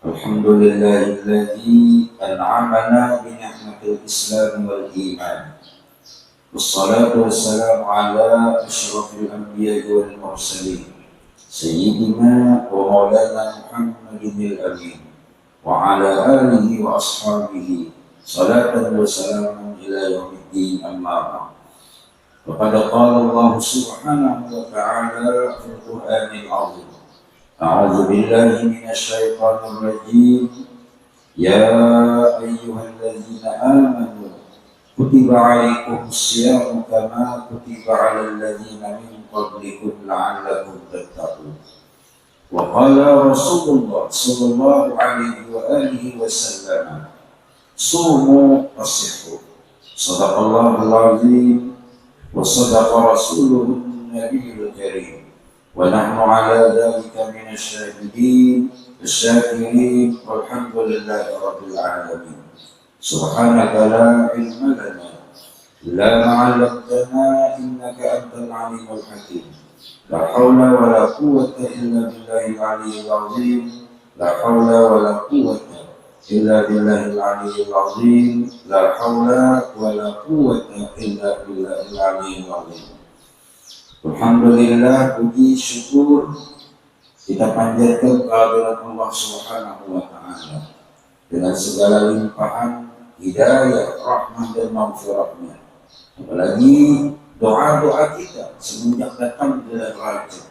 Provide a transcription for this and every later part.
الحمد لله الذي أنعمنا بنعمة الإسلام والإيمان، والصلاة والسلام على أشرف الأنبياء والمرسلين سيدنا ومولانا محمد الأمين وعلى آله وأصحابه صلاة وسلاما إلى يوم الدين. أما بعد، وقد قال الله سبحانه وتعالى في القرآن العظيم: أعوذ بالله من الشيطان الرجيم. يا أيها الذين آمنوا كتب عليكم الصيام كما كتب على الذين من قبلكم لعلكم تتقون. وقال رسول الله صلى الله عليه وآله وسلم: صوموا تصحوا. صدق الله العظيم وصدق رسوله النبي الكريم، ونحن على ذلك من الشاهدين الشاكرين، والحمد لله رب العالمين. سبحانك لا علم لنا إلا ما علمتنا إنك أنت العليم الحكيم. لا حول ولا قوة إلا بالله العلي العظيم. لا حول ولا قوة إلا بالله العلي العظيم. لا حول ولا قوة إلا بالله العلي العظيم. Alhamdulillah, puji syukur kita panjatkan kehadirat Allah Subhanahu wa Ta'ala dengan segala limpahan hidayah, rahmah dan maghfirahnya. Apalagi doa-doa kita semenjak datang bulan Rajab,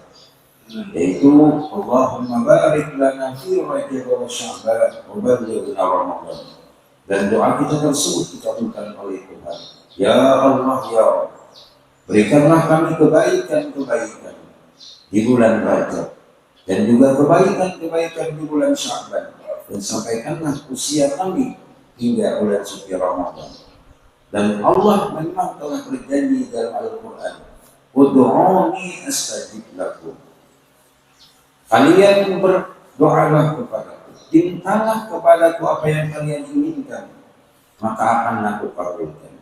yaitu Allahumma barik lana fi Rajab wa Sya'ban wa ballighna Ramadan. Dan doa kita tersebut dikabulkan oleh Tuhan. Ya Allah, ya Rabb, berikanlah kami kebaikan-kebaikan di bulan Rajab dan juga kebaikan-kebaikan di bulan Sya'ban, dan sampaikanlah usia kami hingga bulan suci Ramadan. Dan Allah memang telah berjanji dalam Al-Quran, ud'uni astajib lakum. Kalian berdoalah kepadaku, mintalah kepadaku apa yang kalian inginkan, maka akan aku kabulkan.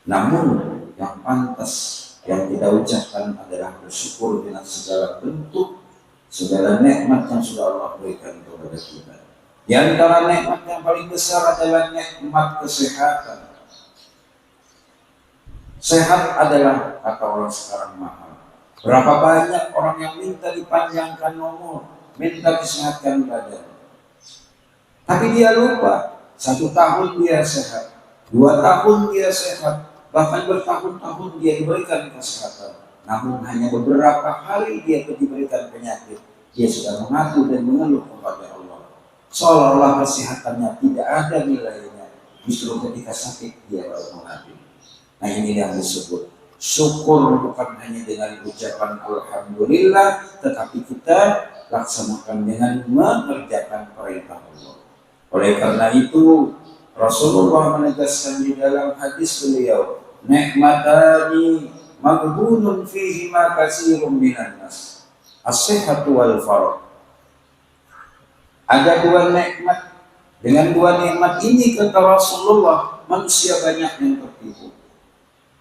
Namun yang pantas yang kita ucapkan adalah bersyukur dengan segala bentuk, segala nikmat yang sudah Allah berikan kepada kita. Di antara nikmat yang paling besar adalah nikmat kesehatan. Sehat adalah, kata orang sekarang, mahal. Berapa banyak orang yang minta dipanjangkan umur, minta disehatkan badan, tapi dia lupa 1 tahun dia sehat, 2 tahun dia sehat, bahkan bertahun-tahun dia diberikan kesehatan, namun hanya beberapa hari dia diberikan penyakit, dia sudah mengaku dan mengeluh kepada Allah, seolah-olah kesehatannya tidak ada nilainya. Justru ketika sakit dia baru mengadu. Nah, ini yang disebut syukur, bukan hanya dengan ucapan alhamdulillah, tetapi kita laksanakan dengan mengerjakan perintah Allah. Oleh karena itu Rasulullah menegaskan di dalam hadis beliau, nikmatani maghbunun fihi ma katsirun minan nas, as-sihhatu wal faragh. Ada 2 nikmat. Dengan 2 nikmat ini, kata Rasulullah, manusia banyak yang tertipu.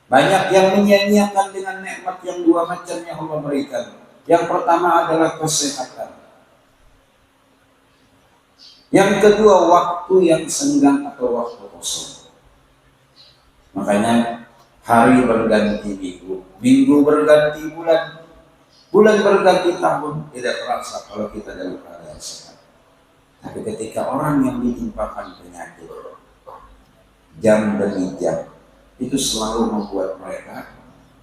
Banyak yang menyia-nyiakan dengan nikmat yang 2 macam yang Allah berikan. Yang pertama adalah kesehatan. Yang kedua, waktu yang senggang atau waktu kosong. Makanya hari berganti minggu, minggu berganti bulan, bulan berganti tahun. Tidak terasa kalau kita dalam keadaan sehat. Tapi ketika orang yang ditimpakan penyakit jam demi jam, itu selalu membuat mereka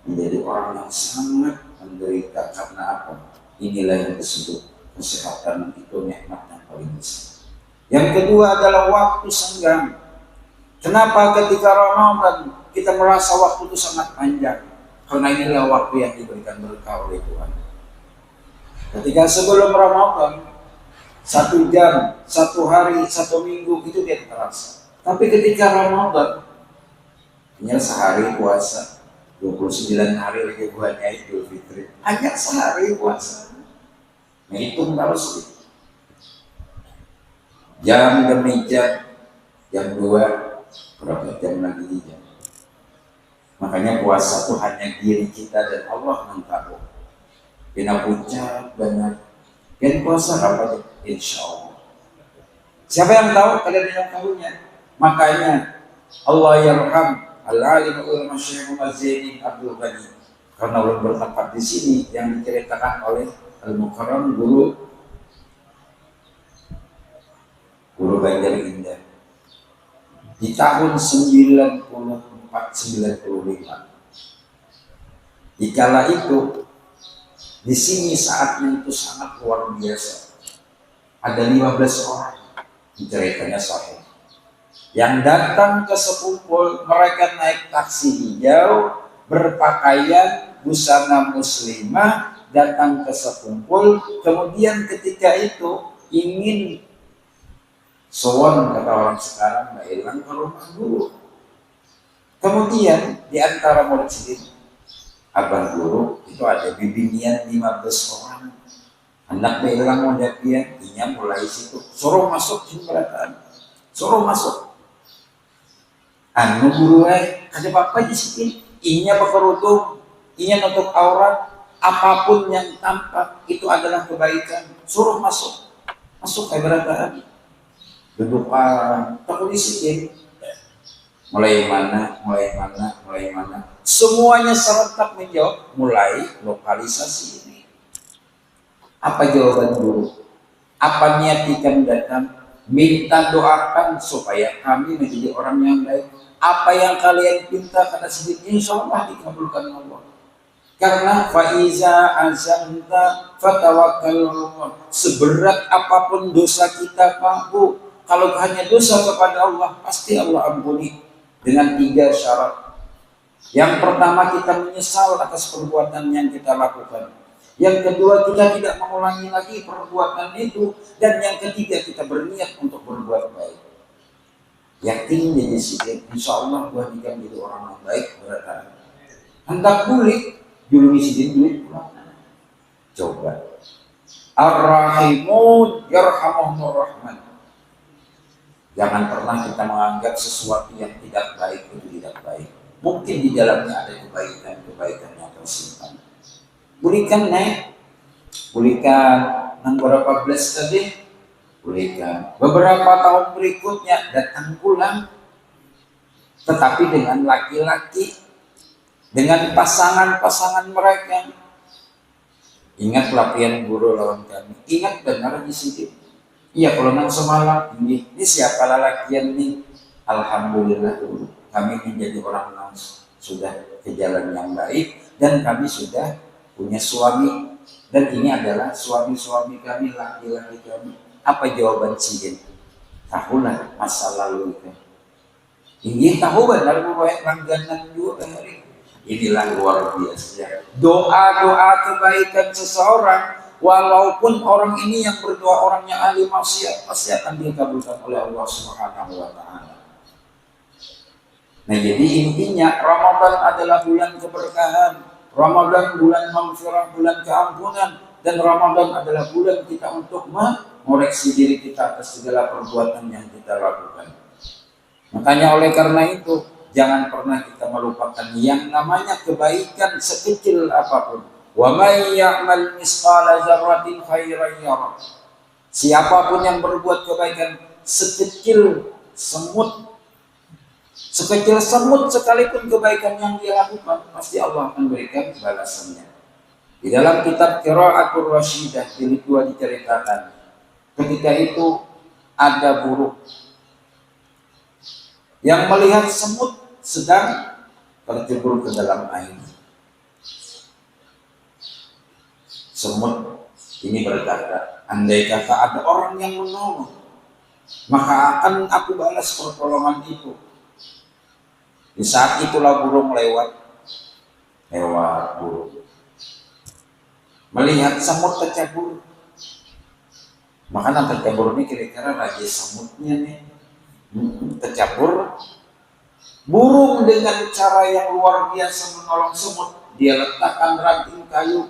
menjadi orang yang sangat menderita. Karena apa? Inilah yang disebut kesehatan, itu nikmat yang paling besar. Yang kedua adalah waktu senggang. Kenapa ketika Ramadan kita merasa waktu itu sangat panjang? Karena inilah waktu yang diberikan berkah oleh Tuhan. Ketika sebelum Ramadan, 1 jam, 1 hari, 1 minggu itu tidak terasa. Tapi ketika Ramadan, hanya sehari puasa, 29 hari lagi buatnya Idul Fitri, hanya sehari puasa. Menghitung terus gitu. Jam demi jam, jam 2, berapa jam lagi di jam. Makanya puasa itu hanya diri kita dan Allah yang tahu. Kita ucap benar, kan puasa apa? Insya Allah. Siapa yang tahu? Kalian yang tahunya. Makanya Allah yarham al-alim ulama Syekh Muhammad Zainin Abdul Ghani, karena ulun bertempat di sini yang diceritakan oleh Al-Mukarram guru Banjar Indah di tahun 94-95. Di kala itu di sini saatnya itu sangat luar biasa. Ada 15 orang, ceritanya sahih, yang datang ke sepumpul. Mereka naik taksi hijau, berpakaian busana muslimah, datang ke sepumpul. Kemudian ketika itu ingin sowan, kata orang sekarang, nggak hilang ke rumah guru. Kemudian di antara murid sidin, abang guru itu ada bimbingan 15 orang. Anak hilang mau dapian, inya mulai situ, suruh masuk jembatan, suruh masuk. Anu guru ada apa di sini? Inya berkerudung, inya nutup aurat, apapun yang tampak itu adalah kebaikan. Suruh masuk, masuk kayak berataan. Duduk takut disikin. Mulai mana, mulai mana, mulai mana. Semuanya serentak menjawab, mulai lokalisasi ini. Apa jawaban guru? Apa niat kita datang? Minta doakan supaya kami menjadi orang yang baik. Apa yang kalian minta kata sedikit, insya Allah dikabulkan Allah. Karena faiza azamta fatawakkal Allah. Seberat apapun dosa kita, Pak Bu, kalau hanya dosa kepada Allah, pasti Allah ampuni dengan 3 syarat. Yang pertama, kita menyesal atas perbuatan yang kita lakukan. Yang kedua, kita tidak mengulangi lagi perbuatan itu. Dan yang ketiga, kita berniat untuk berbuat baik. Yakin jadi sikit, insya Allah gua akan jadi orang yang baik beratan. Hendak bulik, dulu sidin duit pulang. Coba. Ar-Rahimun yarhamuhumur Rahman. Jangan pernah kita menganggap sesuatu yang tidak baik itu tidak baik. Mungkin di dalamnya ada kebaikan yang tersimpan. Bulikan naik, bulikan nang berapa belas tadi, bulikan. Beberapa tahun berikutnya datang pulang, tetapi dengan laki-laki, dengan pasangan-pasangan mereka. Ingat pelatihan guru lawan kami. Ingat benar di sini. Iya, kalau nang semalam ini siapa lelakian nih? Alhamdulillah kami menjadi orang yang sudah ke jalan yang baik dan kami sudah punya suami, dan ini adalah suami-suami kami, laki-laki kami. Apa jawaban sidin? Tahulah masa lalu itu. Ini tahu benar buat langganan juga hari. Inilah luar biasa. Doa-doa kebaikan seseorang, walaupun orang ini yang berdoa orangnya ahli maksiat, pasti akan dikabulkan oleh Allah Subhanahu wa Ta'ala. Nah, jadi intinya Ramadan adalah bulan keberkahan. Ramadan bulan maghfirah, bulan keampunan, dan Ramadan adalah bulan kita untuk mengoreksi diri kita atas segala perbuatan yang kita lakukan. Makanya oleh karena itu, jangan pernah kita melupakan yang namanya kebaikan sekecil apapun. Wa may ya'mal misqala dzarratin khairan yarah. Siapapun yang berbuat kebaikan sekecil semut, sekecil semut sekalipun kebaikan yang dia lakukan, pasti Allah akan berikan balasannya. Di dalam kitab Qira'atul Rasyidah jilid 2 diceritakan, ketika itu ada burung yang melihat semut sedang terjebur ke dalam air. Semut ini berkata, andai kata ada orang yang menolong, maka akan aku balas pertolongan itu. Di saat itulah burung lewat burung melihat semut tercebur. Makanya tercebur ini kira-kira raja semutnya nih. Tercebur. Burung dengan cara yang luar biasa menolong semut. Dia letakkan ranting kayu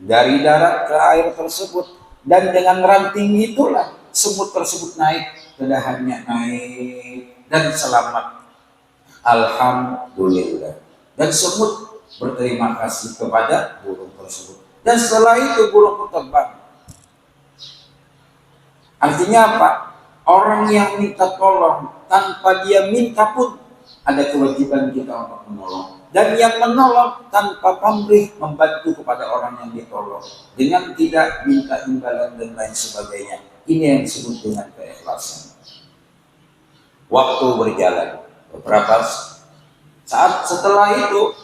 dari darat ke air tersebut, dan dengan ranting itulah semut tersebut naik ke dahannya, naik dan selamat. Alhamdulillah. Dan semut berterima kasih kepada burung tersebut. Dan setelah itu burung terbang. Artinya apa? Orang yang minta tolong tanpa dia minta pun ada kewajiban kita untuk menolong. Dan yang menolong tanpa pamrih membantu kepada orang yang ditolong dengan tidak minta imbalan dan lain sebagainya. Ini yang disebut dengan keikhlasan. Waktu berjalan, beberapa saat setelah itu,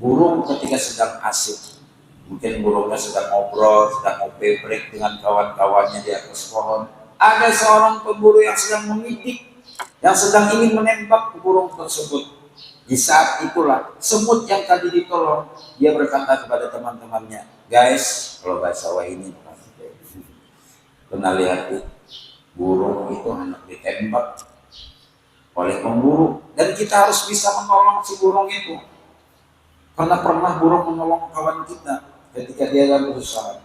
burung ketika sedang asik, mungkin burungnya sedang ngobrol, sedang ngobrol dengan kawan-kawannya di atas pohon, ada seorang pemburu yang sedang memidik, yang sedang ingin menembak burung tersebut. Di saat itulah semut yang tadi ditolong, dia berkata kepada teman-temannya, guys, kalau bahasa ini pernah lihat burung itu hendak ditembak oleh pemburu, dan kita harus bisa menolong si burung itu, karena pernah burung menolong kawan kita ketika dia dalam berusaha.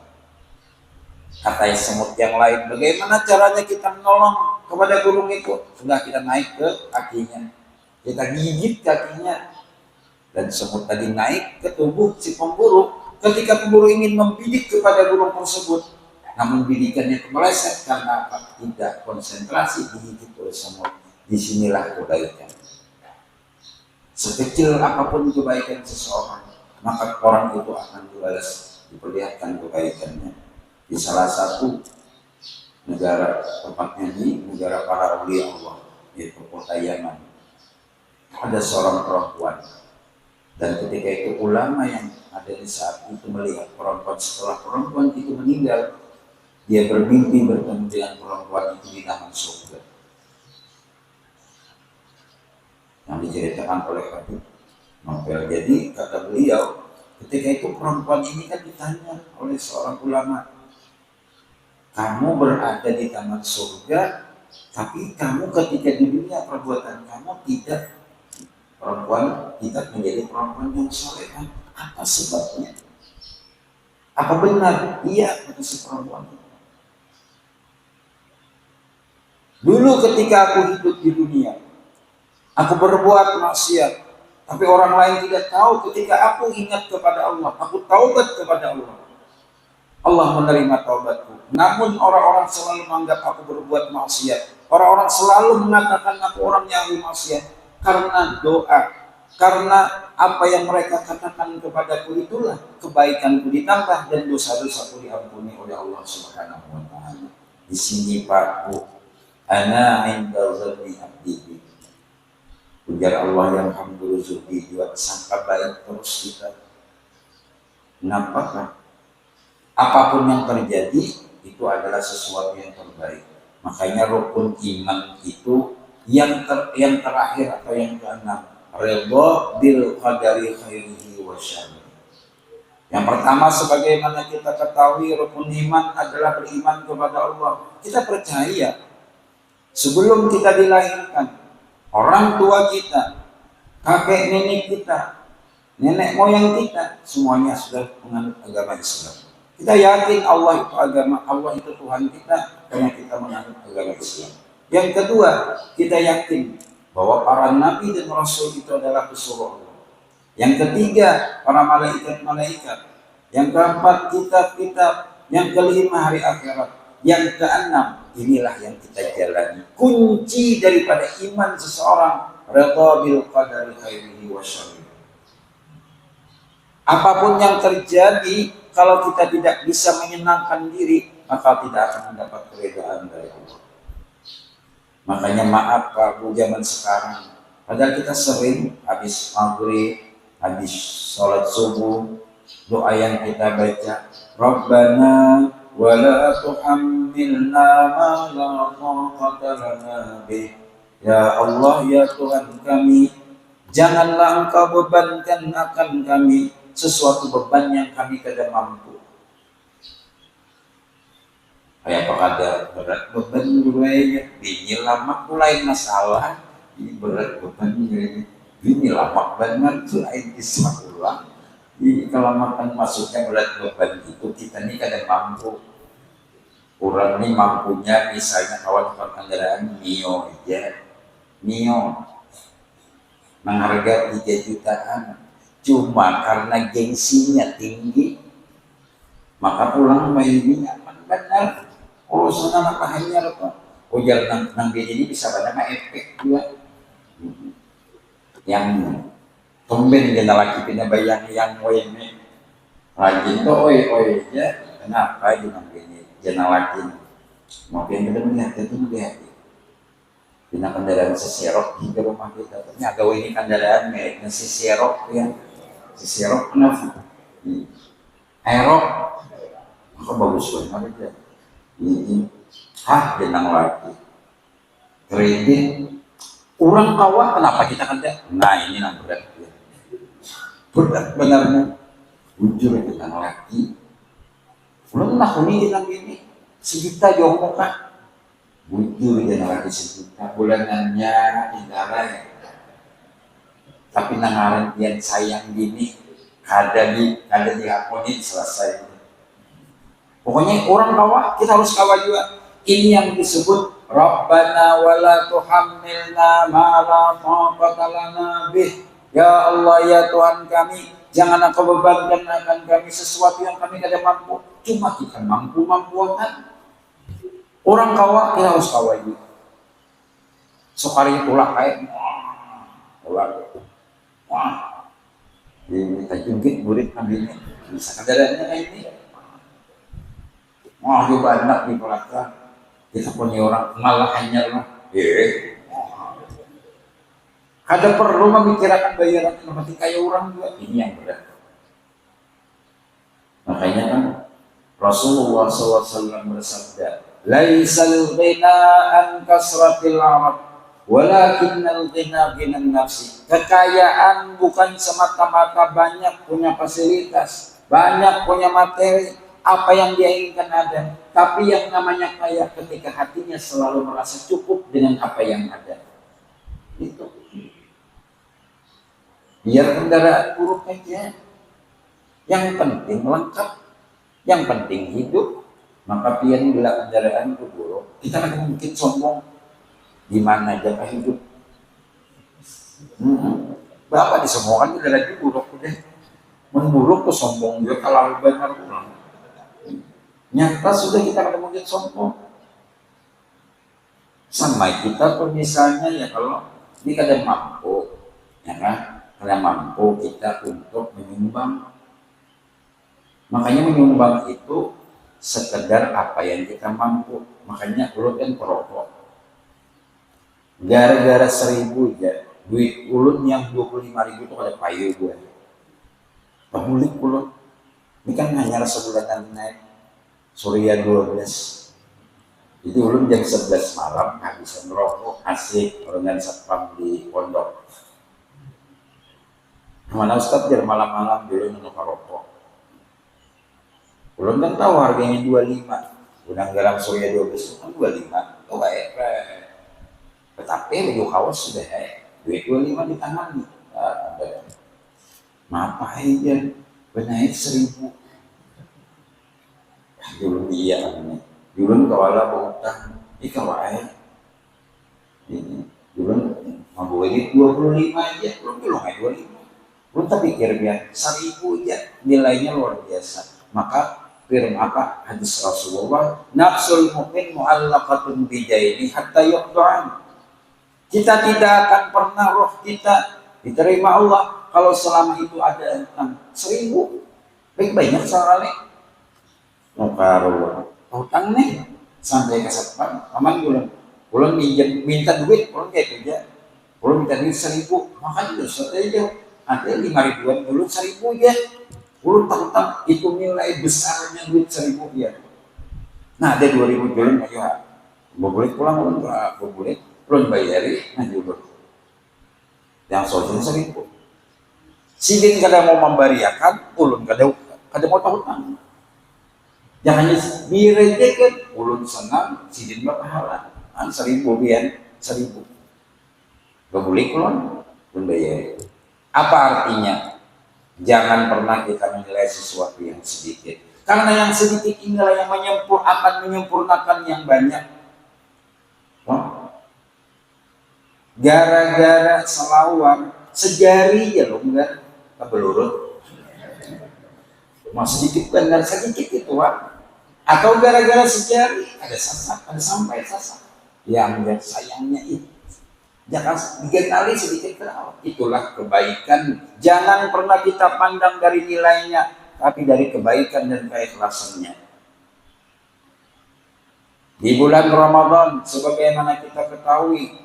Kata semut yang lain, bagaimana caranya kita menolong kepada burung itu? Sudah kita naik ke kakinya, kita gigit kakinya, dan semut tadi naik ke tubuh si pemburu. Ketika pemburu ingin membidik kepada burung tersebut, namun bidikannya kemeleset karena apa? Tidak konsentrasi, digigit oleh semut. Disinilah kebaikan. Sekecil apapun kebaikan seseorang, maka orang itu akan dibalas, diperlihatkan kebaikannya. Di salah satu negara, tepatnya di negara para aulia Allah, yaitu kota Yaman, ada seorang perempuan, dan ketika itu ulama yang ada di saat itu melihat perempuan, setelah perempuan itu meninggal, dia bermimpi bertemu dengan perempuan itu di taman surga, yang diceritakan oleh Habib Novel. Jadi kata beliau, ketika itu perempuan ini kan ditanya oleh seorang ulama, kamu berada di taman surga, tapi kamu ketika di dunia perbuatan kamu tidak menjadi perempuan yang soleha. Apa sebabnya? Apa benar? Iya, kata si perempuan. Dulu ketika aku hidup di dunia, aku berbuat maksiat, tapi orang lain tidak tahu. Ketika aku ingat kepada Allah, aku taubat kepada Allah, Allah menerima taubatku. Namun orang-orang selalu menganggap aku berbuat maksiat. Orang-orang selalu mengatakan aku orang yang maksiat karena doa, karena apa yang mereka katakan kepadaku itulah kebaikanku ditambah dan dosa-dosaku diampuni oleh Allah Subhanahu wa taala. Di sini Pak Bu, ana inda dzanni abdi. Ujar Allah yang hamdul zuhdi, buat sangka baik terus kita. Nampaklah apapun yang terjadi itu adalah sesuatu yang terbaik. Makanya rukun iman itu yang terakhir atau yang keenam, ridha bil qadari khairihi wa syarrihi. Yang pertama, sebagaimana kita ketahui, rukun iman adalah beriman kepada Allah. Kita percaya sebelum kita dilahirkan, orang tua kita, kakek nenek kita, nenek moyang kita, semuanya sudah menganut agama Islam. Kita yakin Allah itu agama, Allah itu Tuhan kita, karena kita menganut agama Islam. Yang kedua, kita yakin bahwa para nabi dan rasul itu adalah pesuruh Allah. Yang ketiga, para malaikat-malaikat. Yang keempat, kitab-kitab. Yang kelima, hari akhirat. Yang keenam, inilah yang kita jalani. Kunci daripada iman seseorang, ridha bil qadari khairihi wa syarrihi. Apapun yang terjadi, kalau kita tidak bisa menyenangkan diri, maka tidak akan mendapat keridhaan dari Allah. Makanya maaf Pak Bu, zaman sekarang, padahal kita sering habis maghrib, habis sholat subuh, doa yang kita baca, Rabbana wa la tuhammilna ma la taqata lana bih. Ya Allah, ya Tuhan kami, janganlah Engkau bebankan akan kami sesuatu beban yang kami tidak mampu. Kayak apa ada berat beban mulai bini lama mulai masalah, ini berat beban bini lama banget tuh lain kisah ulang. Ini kalau makan masuknya berat beban itu kita ini kadang mampu. Orang ini mampunya misalnya kawan kendaraan Mio aja, Mio mengharga 3 jutaan. Cuma karena gengsinya tinggi, maka pulang bayinya benar urusan anak hanya apa ujar nang bini bisa banyak efek juga. Yang tumben dia laki pina bayang yang wene rajin tuh oi aja kenapa dia nang bini jana laki mau yang benar-benar itu dia pina kendaraan seserok di rumah kita ternyata gawe ini kendaraan mereknya seserok ya seserok kenapa aerok maka bagus banget ya ini dia nang laki kredit orang kawan kenapa kita kerja? Nah ini yang berat ya. Berat benarnya jujur kita laki belum nak ini kita gini sejuta jauh kan jujur kita laki sejuta bulanannya indara ya tapi nangaran yang sayang gini kada diakuin selesai pokoknya orang kawan kita harus kawan juga ini yang disebut Rabbana wa la tuhammilna ma la taqata lana bih. Ya Allah ya Tuhan kami, jangan Engkau bebankan akan kami sesuatu yang kami tidak mampu. Cuma kita mampu-mampuan. Orang kawa kita harus kawa juga. Sekali ulah kayak wah. Ini kita jungkit murid kami ini. Bisa kendaraannya kayak ini. Wah, juga anak di belakang. Kita punya orang malah hanya lah, ada perlu memikirkan bayaran seperti kayak orang juga ini yang berat. Makanya kan Rasulullah SAW bersabda, "Laisal ghina an kasratil arab, walakinnal ghina ghinan nafsi." Kekayaan bukan semata-mata banyak punya fasilitas, banyak punya materi. Apa yang dia inginkan ada, tapi yang namanya kaya ketika hatinya selalu merasa cukup dengan apa yang ada. Itu. Biar kendaraan buruk aja. Yang penting lengkap, yang penting hidup. Maka pian bila kendaraan itu buruk, kita akan mungkin sombong. Gimana aja hidup? Bapak disombongkan kendaraan itu buruk udah. Memburuk tuh sombong juga kalau benar pulang. Nyata sudah kita kada mungkin sombong sama kita tuh misalnya ya kalau ini kada mampu ya kan kada mampu kita untuk menyumbang makanya menyumbang itu sekedar apa yang kita mampu makanya ulun kan perokok gara-gara 1.000 ya duit ulun yang 25.000 itu kada payu gue pemulik ulun ini kan hanya sebulanan naik Surya 12 itu ulun jam 11 malam habisan merokok asik dengan satpam di pondok mana Ustadz biar malam-malam dulu nunggu rokok ulun kan tahu harganya 25 udang garam Surya 12 itu kan 25 oh baik tetapi baju kaos sudah duit 25 di tangan nih apa aja benaik 1.000 dulu iya kan dulu kawala utang ikawai ini dulu mampu ini 25 aja belum kayak 25 belum tak pikir dia 1.000 aja nilainya luar biasa maka firman apa hadis Rasulullah nafsul mu'min mu'allaqatun bijaini hatta yuqda'an kita tidak akan pernah roh kita diterima Allah kalau selama itu ada 1.000 baik banyak soalnya Mukarul utang nih sampai ke satpam aman bulan minta duit bulan kayak kerja bulan minta duit 1.000 makanya dosa aja ada 5.000-an dulu 1.000 ya bulan tak itu nilai besarnya duit 1.000 ya nah ada 2.000 bulan ayo boleh pulang bulan boleh bulan bayari nah juga yang soalnya 1.000 sidin kada mau membariakan ulun kada mau tahun jangan direjekan ulun senang sidin berpahala 1.000 bian 1.000 gak boleh kulon pun bayar apa artinya jangan pernah kita menilai sesuatu yang sedikit karena yang sedikit inilah yang akan menyempurnakan yang banyak gara-gara selawar sejari ya loh enggak kebelurut sedikit benar sedikit itu atau gara-gara sejari ada sasak ada sampai sasak yang sayangnya itu jangan digenali sedikit kenal. Itulah kebaikan. Jangan pernah kita pandang dari nilainya, tapi dari kebaikan dan keikhlasannya. Di bulan Ramadan, sebagaimana kita ketahui,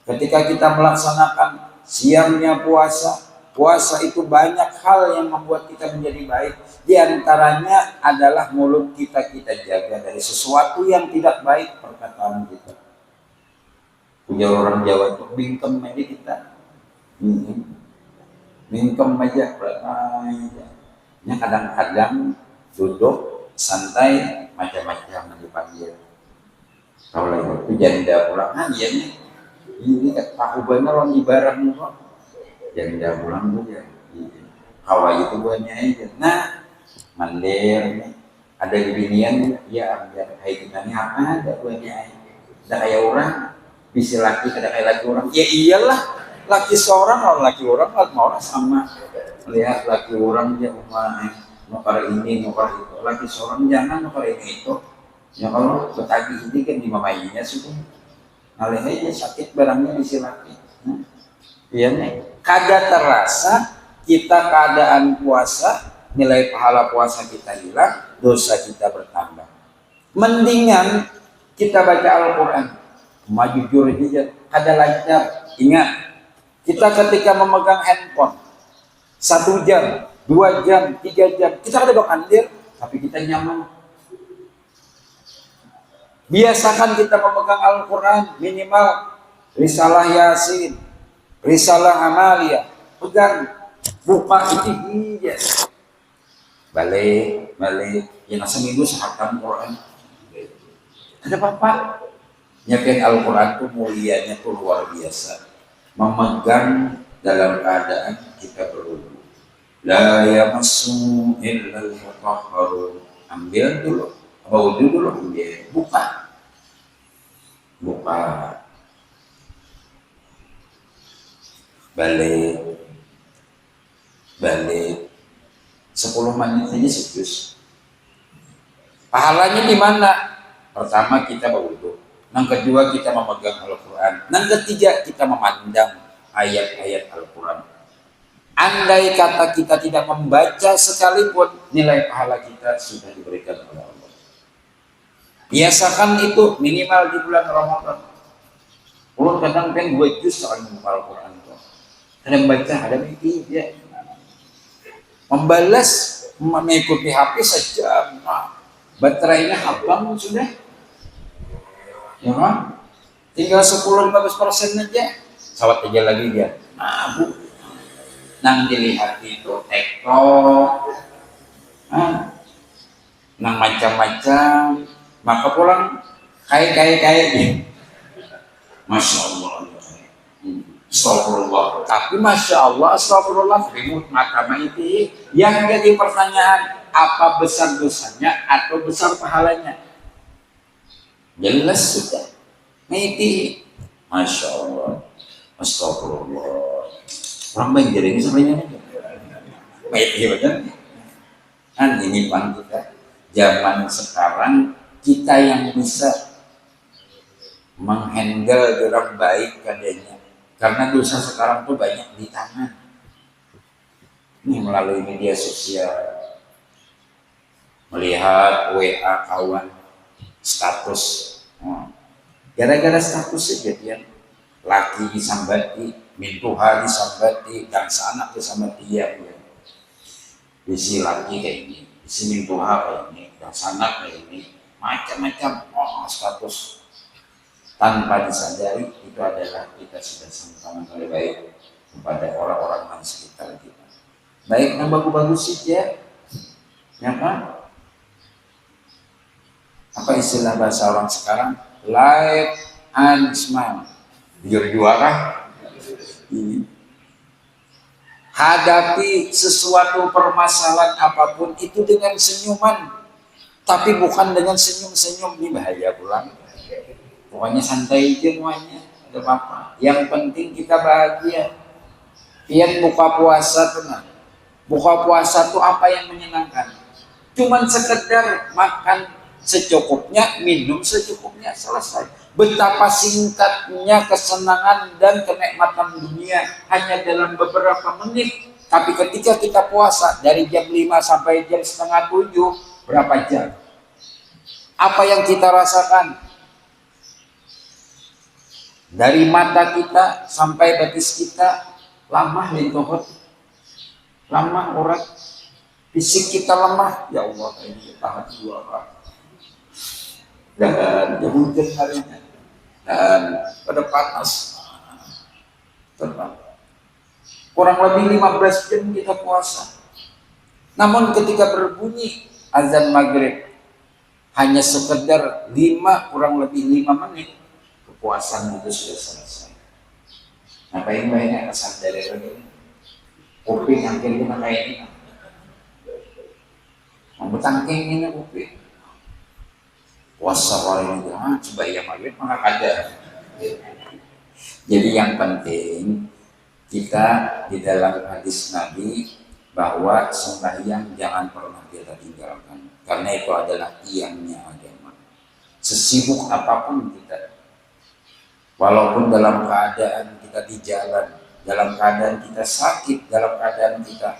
ketika kita melaksanakan siangnya puasa itu banyak hal yang membuat kita menjadi baik. Di antaranya adalah mulut kita jaga dari sesuatu yang tidak baik perkataan kita. Punya orang Jawa itu bingkem aja kita, bingkem aja. Ya kadang-kadang duduk santai macam-macam dipanggil. Kalau itu janda pulang aja nih, ini tahu bener orang ibarat nih kok. Janda pulang aja, kalau itu buahnya aja. Nah, mandir nih, ada binian ya, biar kayak kita nih apa ada buahnya aja. Ada kayak orang. Bisa laki ada kayak laki orang, ya iyalah laki seorang kalau laki orang mau orang sama. Lihat laki orang dia mau para ini mau para itu, laki seorang jangan mau para ini itu. Ya kalau betagi ini kan di mamainya sudah ngalihnya sakit barangnya bisa laki. Iya nih kagak terasa kita keadaan puasa, nilai pahala puasa kita hilang, dosa kita bertambah. Mendingan kita baca Al-Quran, jujur aja, ada lancar. Ingat, kita ketika memegang handphone 1 jam, 2 jam, 3 jam, kita ada andir, tapi kita nyaman. Biasakan kita memegang Al-Quran minimal risalah Yasin, risalah Amalia, pegang, buka itu iya. Balik, yang seminggu sehatam Quran. Ada apa-apa? Nyakin Al-Quran itu mulianya itu luar biasa. Memegang dalam keadaan kita berwudu. La yamassu illal mutahharun. Ambil dulu, wudu dulu ambil, buka. Balik 10 menit aja serius. Pahalanya di mana? Pertama kita berwudu. Yang kedua kita memegang Al-Quran. Yang ketiga kita memandang ayat-ayat Al-Quran. Andai kata kita tidak membaca sekalipun, nilai pahala kita sudah diberikan oleh Allah. Biasakan itu minimal di bulan Ramadan. Ulun kadang kan 2 juz soal membuka Al-Quran. Kadang baca, ada tidak. Membalas, mengikuti HP saja. Baterainya habang sudah. Ya kan? Tinggal 10-15% aja. Sawat aja lagi dia. Nah, bu. Nang dilihat itu TikTok. Nang macam-macam. Maka pulang kayak. Masya Allah. Astagfirullah. Tapi Masya Allah, astagfirullah. Ribut mahkamah itu. Yang jadi pertanyaan, apa besar dosanya atau besar pahalanya? Jelas sudah. Miti. Masya Allah. Astagfirullah. Orang baik jadi ini sebenarnya. Miti betul. Kan ini bang kita. Zaman sekarang kita yang bisa menghandle orang baik kadanya. Karena dosa sekarang tuh banyak di tangan. Ini melalui media sosial. Melihat WA kawan. Status. Gara-gara status saja dia. Laki disambati, mintuha disambati, dan anak disambati ya. Isi laki kayak ini, isi mintuha kayak ini, dan anak kayak ini. Macam-macam status. Tanpa disadari itu adalah kita sudah sama-sama kali baik kepada orang-orang di sekitar kita. Baik yang bagus-bagus saja, ya kan? Apa istilah bahasa orang sekarang? Life and smile. Jujur juara. Hadapi sesuatu permasalahan apapun itu dengan senyuman, tapi bukan dengan senyum-senyum. Ini bahaya pulang. Pokoknya santai aja semuanya, ada apa-apa. Yang penting kita bahagia. Pian buka puasa tenang. Buka puasa tuh apa yang menyenangkan? Cuman sekedar makan secukupnya, minum secukupnya, selesai. Betapa singkatnya kesenangan dan kenikmatan dunia hanya dalam beberapa menit. Tapi ketika kita puasa dari jam 5 sampai jam setengah 7, berapa jam? Apa yang kita rasakan? Dari mata kita sampai betis kita, lama lintuhut, lama orang, fisik kita lemah. Ya Allah, ini tahan dua Pak. Dan hujan harinya, dan pada panas, terbang. Kurang lebih 15 jam kita puasa. Namun ketika berbunyi azan maghrib, hanya sekedar kurang lebih 5 menit, kepuasan itu sudah selesai. Ngapain banyak kesan dari ini? Kopi yang kita kayak ini, membetangking ini kopi. Puasa orang ini, coba ya maghrib maka ada. Jadi yang penting kita di dalam hadis Nabi bahwa sembahyang jangan pernah kita tinggalkan, karena itu adalah tiangnya agama. Sesibuk apapun kita, walaupun dalam keadaan kita di jalan, dalam keadaan kita sakit, dalam keadaan kita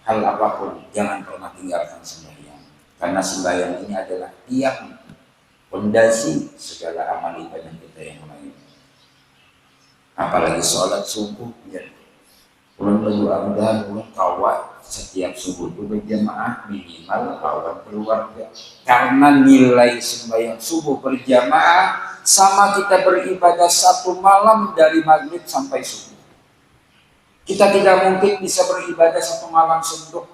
hal apapun, jangan pernah tinggalkan sembahyang, karena sembahyang ini adalah tiang pondasi segala amal ibadah kita yang lain. Apalagi sholat subuh, ya. Ulun berdoa ulun kawat setiap subuh itu berjamaah minimal kawan keluarga, karena nilai sembahyang subuh berjamaah sama kita beribadah 1 malam dari maghrib sampai subuh. Kita tidak mungkin bisa beribadah 1 malam suntuk.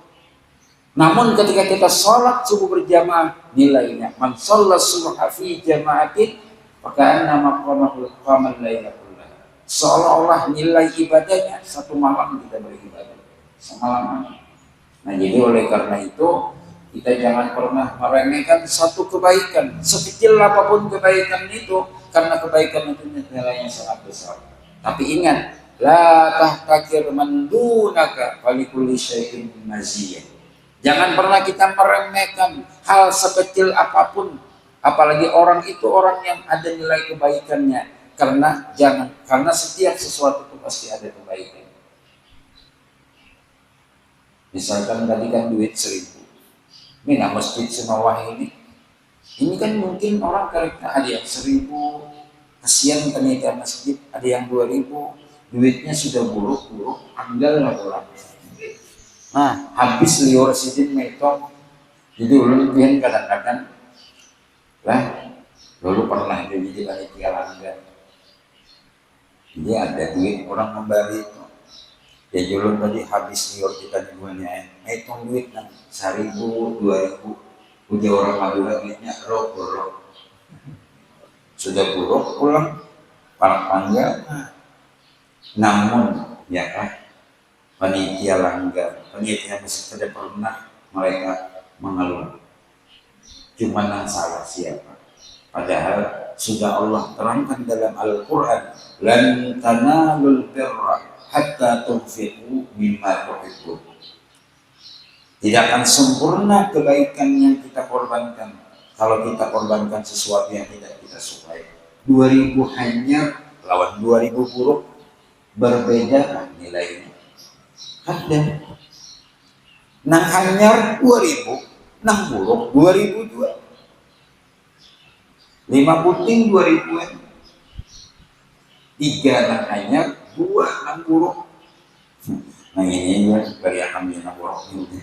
Namun ketika kita sholat subuh berjamaah, nilainya man sholat subha fi jama'atin maka nama qamal lailatul, seolah-olah nilai ibadahnya 1 malam kita beribadah semalaman. Nah, jadi oleh karena itu kita jangan pernah meremehkan satu kebaikan, sekecil apapun kebaikan itu, karena kebaikan itu nilainya sangat besar. Tapi ingat, la tahtakir man dunaka falikulli syai'in maziyah. Jangan pernah kita meremehkan hal sekecil apapun, apalagi orang itu orang yang ada nilai kebaikannya, karena setiap sesuatu itu pasti ada kebaikan. Misalkan tadi kan duit 1.000, ini nah masjid semawah ini kan mungkin orang karena ada yang 1.000, kasihan panitia masjid, ada yang 2.000, duitnya sudah buruk-buruk, anggal lah pulang. Nah, habis liur sidin metong. Jadi ulun pian kadang-kadang lah, dulu pernah jadi panitia langgar. Jadi ada duit orang memberi itu. Ya ulun tadi habis liur kita dibuatnya, metong duit kan 1.000, 2.000. Udah orang Madura duitnya rok. Sudah buruk pulang, para pangga. Namun ya kan, panitia langgar, panitia masih tidak pernah mereka mengeluh. Cuma yang salah siapa? Padahal sudah Allah terangkan dalam Al-Quran, lan tanalul birra hatta tunfiqu mimma tuhibbun. Tidak akan sempurna kebaikan yang kita korbankan kalau kita korbankan sesuatu yang tidak kita sukai. 2.000 hanya lawan 2.000 buruk, berbeda nilainya. Ada nang hanyar 2.000, nang buruk 2.000 juga. 5 puting 2.000-an, 3 nang hanyar, 2 nang buruk. Nah ini beri akan bina buruk ini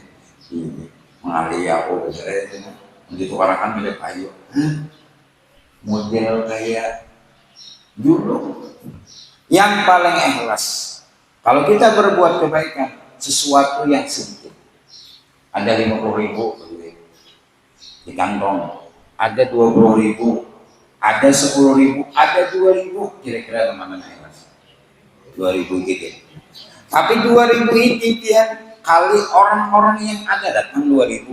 mengalih aku besarnya untuk orang milih kayu model kayak dulu. Yang paling ikhlas kalau kita berbuat kebaikan sesuatu yang sedikit, ada 50.000 di kantong, ada 20.000, ada 10.000, ada 2.000, kira-kira teman-teman ikhlas 2.000 gitu. Tapi 2.000 ini dia kali orang-orang yang ada datang 2.000,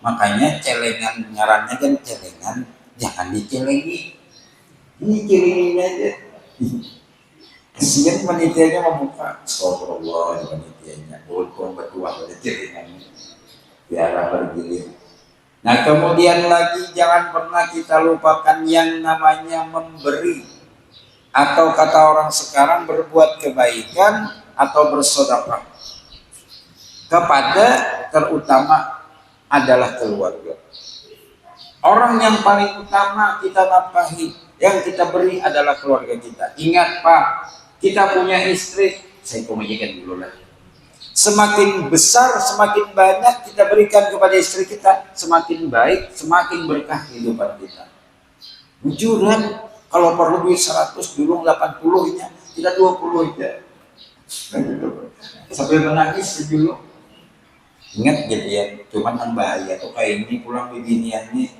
makanya celengan, nyarannya kan celengan, jangan dicelengi, ini celengin aja. Kesian panitianya membuka, astagfirullah, panitianya untung berdua pada celengan biarlah bergilir. Nah, kemudian lagi jangan pernah kita lupakan yang namanya memberi, atau kata orang sekarang berbuat kebaikan atau bersedekah kepada, terutama adalah keluarga. Orang yang paling utama kita nafkahi, yang kita beri adalah keluarga kita. Ingat Pak, kita punya istri, saya komunikasikan dulu lah. Semakin besar, semakin banyak kita berikan kepada istri kita, semakin baik, semakin berkah kehidupan kita. Jujuran, kalau perlu duit 100, dulu 80-nya, kita 20 aja. Sampai menangis dulu. Ingat gitu ya, cuman yang bahaya tuh kayak ini pulang beginiannya,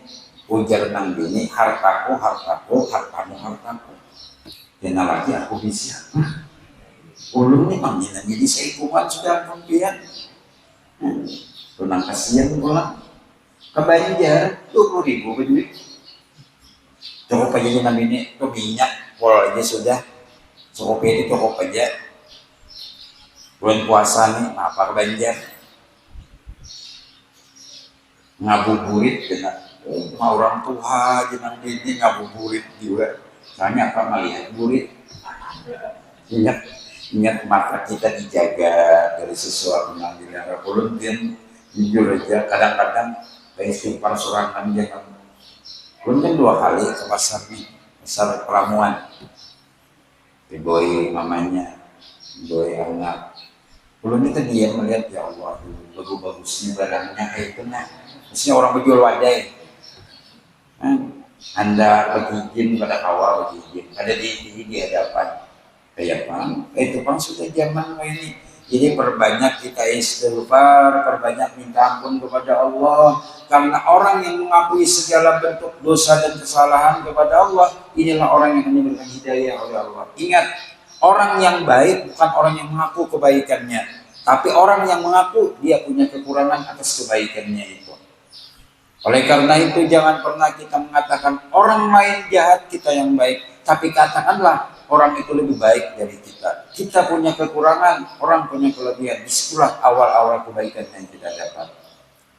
ujar nang bini, hartaku, hartamu, hartaku. Dan lagi aku bisa. Ulun nih manggilnya jadi seikungan sudah kemudian. Tunang kasihan pulang. Kebanjar 20.000 duit. Cukup aja dengan bini, tuh minyak, pol aja sudah. Cukup itu cukup aja. Bulan puasa nih, apa kebanjar? Ngabuburit dengan orang tua jangan ini ngabuburit juga. Soalnya apa melihat burit. Ingat mata kita dijaga dari sesuatu yang dilarang. Ulun jujur aja kadang-kadang kayak istighfar sorangan jangan. Ulun kan 2 kali ke pasar nih, pasar Pramuan. Boy mamanya, boy anak. Ulun itu dia melihat ya Allah, bagus-bagusnya barangnya kayak itu nah. Maksudnya orang berjual wadai. Anda bergigin pada awal bergigin, ada di hadapan. Kayak Bang, itu Bang sudah zaman ini. Jadi perbanyak kita istighfar, perbanyak minta ampun kepada Allah. Karena orang yang mengakui segala bentuk dosa dan kesalahan kepada Allah, inilah orang yang diberikan hidayah oleh Allah. Ingat, orang yang baik bukan orang yang mengaku kebaikannya, tapi orang yang mengaku dia punya kekurangan atas kebaikannya itu. Oleh karena itu jangan pernah kita mengatakan orang lain jahat, kita yang baik. Tapi katakanlah orang itu lebih baik dari kita. Kita punya kekurangan, orang punya kelebihan. Disitulah awal-awal kebaikan yang kita dapat.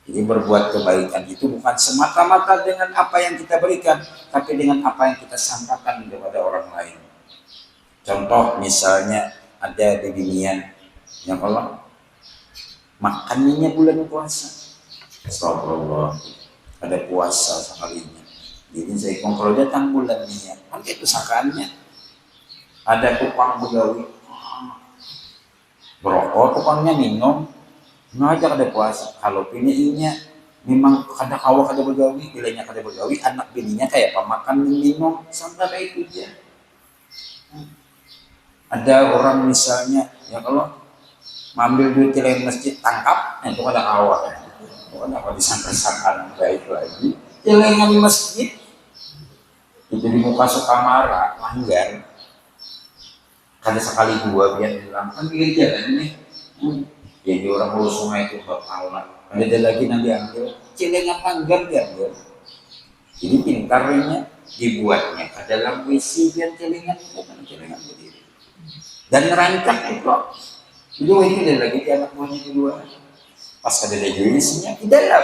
Jadi berbuat kebaikan itu bukan semata-mata dengan apa yang kita berikan, tapi dengan apa yang kita sampaikan kepada orang lain. Contoh misalnya ada di binian yang Allah makannya bulan puasa. Astagfirullah. Ada puasa sekalinya. Jadi saya kalau datang bulan niat, kan itu sangkaannya. Ada tukang begawi, berokok, tukangnya minum, ngajak ada puasa. Kalau bininya memang kada kawah kada begawi, bilanya kada begawi, anak bininya kayak pemakan minum, sampai itu aja. Ada orang misalnya, ya kalau ngambil duit di masjid tangkap, itu kada kawah. Kenapa disangka-sangka baik lagi? Celengan di masjid itu di muka Sukamara, langgar. Kada sekali 2 biar bilang kan pinggir jalan nih. Jadi orang hulu sungai itu bakal ada lagi nanti ambil celengan langgar diambil. Jadi pintarnya dibuatnya ke dalam WC biar celengan bukan celengan berdiri. Dan rancak itu. Jadi ini ada lagi di anak buahnya kedua. Pas ada isinya di dalam.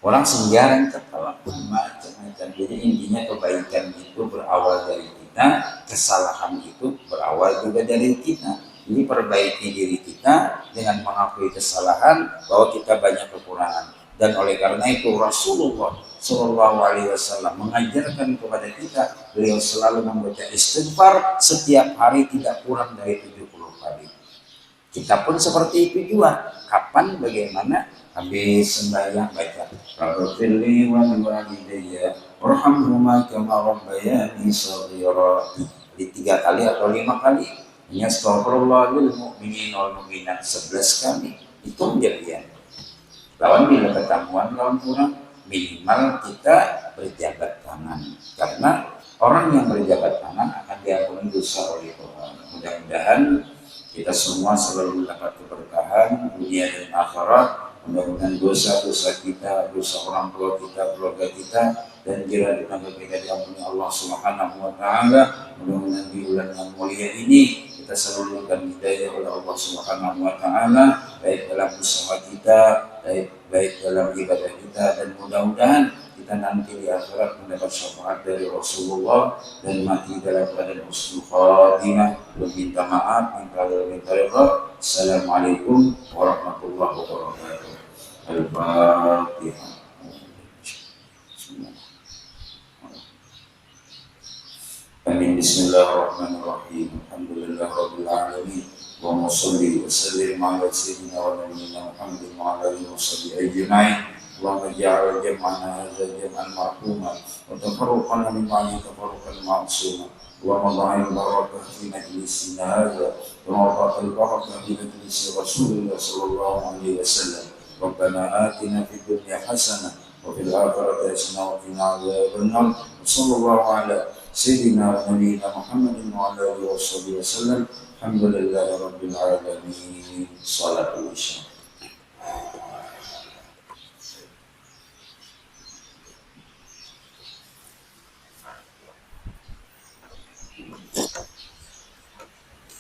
Orang senggarang kepala macam-macam. Jadi intinya kebaikan itu berawal dari kita, kesalahan itu berawal juga dari kita. Jadi perbaiki diri kita dengan mengakui kesalahan bahwa kita banyak kekurangan. Dan oleh karena itu Rasulullah Shallallahu Alaihi Wasallam mengajarkan kepada kita, beliau selalu membaca istighfar setiap hari tidak kurang dari 70 kali. Kita pun seperti itu juga. Kapan, bagaimana? Habis sembahyang baca Rabbirli wa liwalidayya warhamhuma kama rabbayani shaghira. Di 3 kali atau 5 kali. Ini astagfirullah lil mu'minin wal mu'minat 11 kali. Itu menjadian. Lawan bila ketemuan lawan kurang, minimal kita berjabat tangan. Karena orang yang berjabat tangan akan diampuni dosa oleh Tuhan. Mudah-mudahan kita semua selalu mendapat keberkahan dunia dan akhirat. Mudah-mudahan dosa-dosa kita, dosa orang tua kita, keluarga kita, dan jika ditangga kita diampuni Allah Subhanahu wa Ta'ala. Mudah-mudahan di bulan yang mulia ini kita selalu diberikan hidayah oleh Allah Subhanahu wa Ta'ala. baik dalam usaha kita, baik dalam ibadah kita, dan mudah-mudahan kita nanti di akhirat mendapat syafaat dari Rasulullah dan mati dalam keadaan husnul khatimah. Meminta maaf, minta redha. Assalamualaikum warahmatullahi wabarakatuh. Al-Fatihah. Amin. Bismillahirrahmanirrahim. Alhamdulillahirabbil alamin. Wa shalli wa sallim ala sayyidina wa nabiyyina Muhammadin wa ala alihi washabihi ajma'in. Allahumma ja'al jam'ana hadza jam'an marhuma wa tafarraqana min ba'di tafarruqan ma'suma. Allahumma ba'id barakah fi majlisina hadza wa ba'id barakah fi majlis Rasulillah sallallahu alaihi wasallam. Rabbana atina fid dunya hasanah wa fil akhirati hasanah wa qina adzabannar. Sallallahu ala sayyidina wa nabiyyina Muhammadin wa ala alihi washabihi wasallam. Alhamdulillahi rabbil alamin. Salatu wassalam.